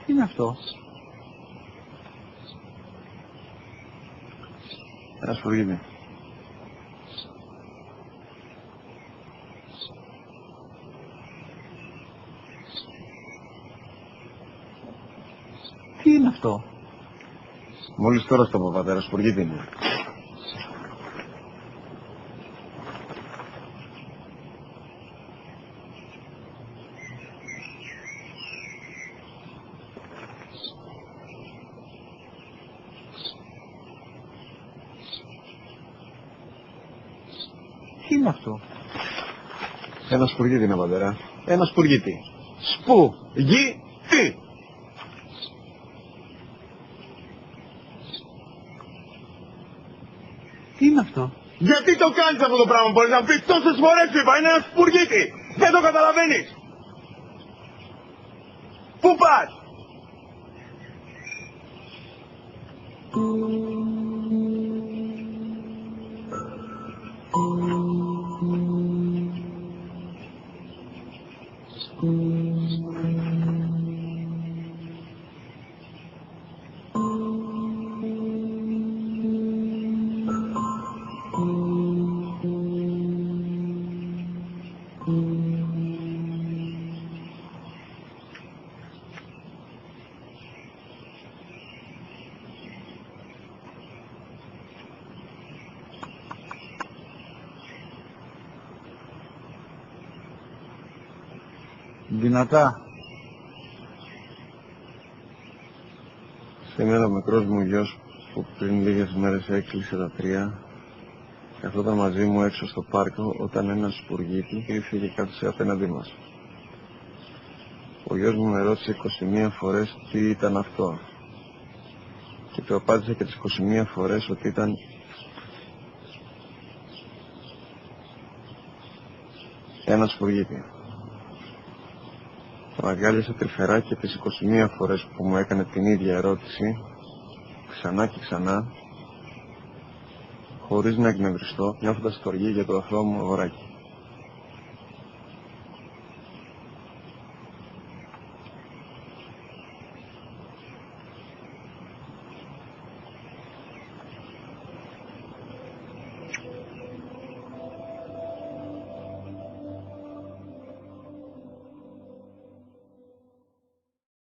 Τι είναι αυτό? Ένα σπουργίτι. Τι είναι αυτό? Μόλις τώρα στο πω, πατέρα, σπουργίτι είναι. Τι είναι αυτό? Ένα σπουργίτι είναι, πατέρα. Ένα σπουργίτι. Σπουργίτι! Τι είναι αυτό? Γιατί το κάνεις αυτό το πράγμα, μπορείς να πεις τόσες φορές σου είπα, είναι ένα σπουργίτι. Δεν το καταλαβαίνεις. Πού πας? Δυνατά. Σήμερα ο μικρός μου γιος που πριν λίγες μέρες έκλεισε τα 3 καθόταν μαζί μου έξω στο πάρκο όταν ένα σπουργίτι ήρθε και κάθισε απέναντί μας. Ο γιος μου με ρώτησε 21 φορές τι ήταν αυτό και του απάντησα και τις 21 φορές ότι ήταν ένα σπουργίτι. Τον αγκάλιασα τρυφερά και τις 21 φορές που μου έκανε την ίδια ερώτηση ξανά και ξανά χωρίς να εκνευριστώ, νιώθοντας στοργή για το αθώο μου αγοράκι.